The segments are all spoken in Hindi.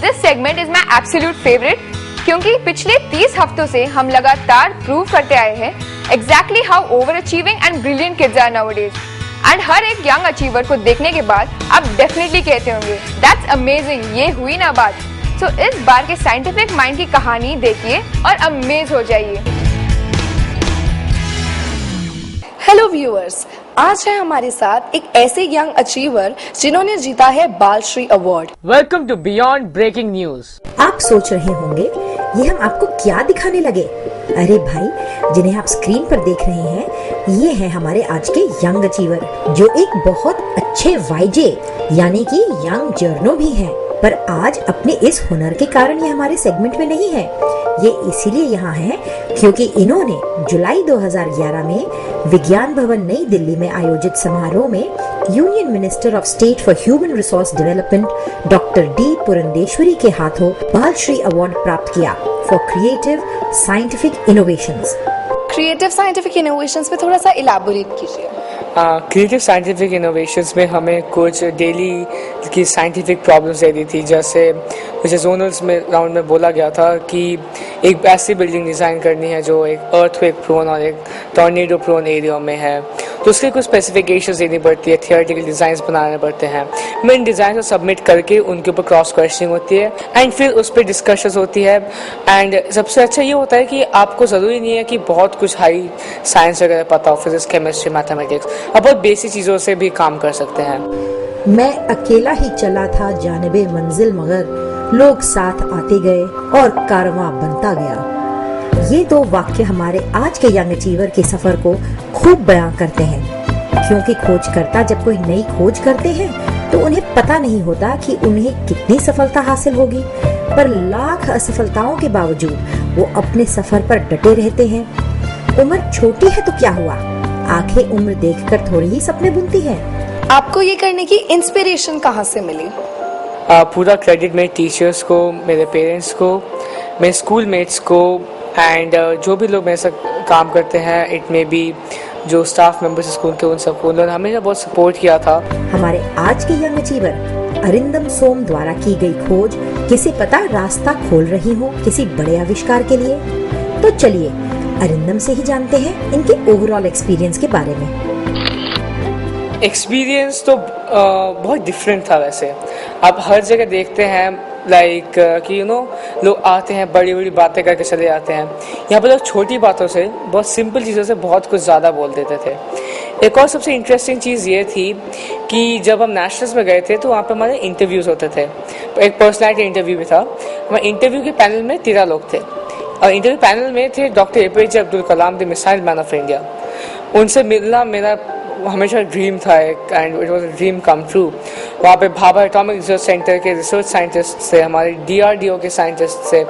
This segment is my absolute favourite क्योंकि पिछले 30 हफ्तों से हम लगातार प्रूव करते आए हैं exactly how over achieving and brilliant kids are nowadays. And हर एक यंग अचीवर को देखने के बाद आप डेफिनेटली कहते होंगे दैट्स अमेजिंग, ये हुई ना बात। तो इस बार के साइंटिफिक माइंड की कहानी देखिए और अमेज हो जाइए। हेलो व्यूअर्स, आज है हमारे साथ एक ऐसे यंग अचीवर जिन्होंने जीता है Bal Shri award. Welcome to beyond breaking news. आप सोच रहे होंगे ये हम आपको क्या दिखाने लगे। अरे भाई, जिन्हें आप स्क्रीन पर देख रहे हैं ये हैं हमारे आज के यंग अचीवर, जो एक बहुत अच्छे वाईजे यानी कि यंग जर्नो भी हैं। पर आज अपने इस हुनर के कारण ये हमारे सेगमेंट में नहीं है। ये इसीलिए यहाँ है क्योंकि इन्होंने जुलाई 2011 में विज्ञान भवन नई दिल्ली में आयोजित समारोह में union minister of state for human resource development doctor D Purandeswari के हाथों बाल श्री अवार्ड प्राप्त किया for creative scientific innovations. Creative scientific innovations पे थोड़ा सा इलैबोरेट कीजिए। क्रिएटिव साइंटिफिक इनोवेशंस में हमें कुछ डेली की साइंटिफिक प्रॉब्लम्स दे दी थी, जैसे मुझे जोनल्स में राउंड में बोला गया था कि एक ऐसी बिल्डिंग डिज़ाइन करनी है जो एक अर्थक्वेक प्रोन और एक टॉर्नेडो प्रोन एरिया में है, तो उसके कुछ स्पेसिफिकेशंस देनी पड़ती है, थियोरेटिकल डिज़ाइंस बनाने पड़ते हैं। मैं इन डिज़ाइन को सबमिट करके उनके ऊपर क्रॉस क्वेश्चनिंग होती है एंड फिर उस पर डिस्कशंस होती है। एंड सबसे अच्छा ये होता है कि आपको ज़रूरी नहीं है कि बहुत कुछ हाई साइंस वगैरह पता हो, फिजिक्स केमिस्ट्री मैथमेटिक्स, आप बहुत बेसिक चीज़ों से भी काम कर सकते हैं। मैं अकेला ही चला था जानिबे मंजिल, मगर लोग साथ आते गए और कारवां बनता गया। ये दो वाक्य हमारे आज के यंग अचीवर के सफर को खूब बयां करते हैं, क्योंकि खोजकर्ता जब कोई नई खोज करते हैं तो उन्हें पता नहीं होता कि उन्हें कितनी सफलता हासिल होगी, पर लाख असफलताओं के बावजूद वो अपने सफर पर डटे रहते हैं। उम्र छोटी है तो क्या हुआ, आंखें उम्र देखकर थोड़ी ही सपने बुनती हैं। आपको ये करने की इंस्पिरेशन कहाँ से मिली? पूरा क्रेडिट मेरे टीचर्स को, मेरे पेरेंट्स को, मेरे स्कूल मेट्स को एंड जो भी लोग मेरे साथ काम करते हैं, इट में भी जो स्टाफ मेंबर्स स्कूल के, उन सबको, उन्होंने हमेशा बहुत सपोर्ट किया था। हमारे आज के यंग अचीवर अरिंदम सोम द्वारा की गई खोज किसे पता रास्ता खोल रही हो किसी बड़े आविष्कार के लिए। तो चलिए अरिंदम से ही जानते हैं इनके ओवरऑल एक्सपीरियंस के बारे में। एक्सपीरियंस तो बहुत डिफरेंट था। वैसे आप हर जगह देखते हैं लाइक कि लोग आते हैं, बड़ी बड़ी बातें करके चले जाते हैं। यहाँ पर लोग छोटी बातों से, बहुत सिंपल चीज़ों से बहुत कुछ ज़्यादा बोल देते थे। एक और सबसे इंटरेस्टिंग चीज़ ये थी कि जब हम नेशनल्स में गए थे तो वहाँ पे हमारे इंटरव्यूज़ होते थे। एक पर्सनैलिटी इंटरव्यू भी था। हमारे इंटरव्यू के पैनल में 13 लोग थे और इंटरव्यू पैनल में थे doctor APJ Abdul Kalam, the missile man of India. उनसे मिलना मेरा हमेशा ड्रीम था and it was a dream come true. वहाँ पे भाभा एटॉमिक रिसर्च सेंटर के रिसर्च साइंटिस्ट थे, हमारे DRDO के साइंटिस्ट थे,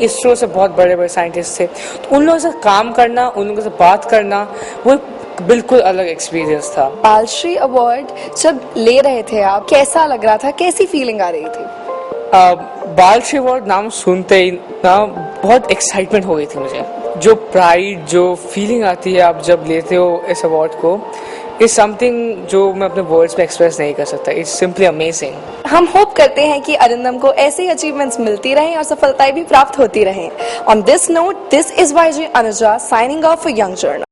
इसरो से बहुत बड़े बड़े साइंटिस्ट थे। तो उन लोगों से काम करना, उन लोगों से बात करना, वो बिल्कुल अलग एक्सपीरियंस था। बाल श्री अवार्ड जब ले रहे थे आप, कैसा लग रहा था, कैसी फीलिंग आ रही थी? बाल श्री अवार्ड नाम सुनते ही ना बहुत एक्साइटमेंट हो गई थी मुझे। जो प्राइड, जो फीलिंग आती है आप जब लेते हो इस अवार्ड को, इज समथिंग जो मैं अपने वर्ड्स में एक्सप्रेस नहीं कर सकता। It's simply amazing. हम होप करते हैं कि अरिंदम को ऐसी अचीवमेंट्स मिलती रहें और सफलताएं भी प्राप्त होती रहें। On this note, this is YJ Anuja signing off for young journal.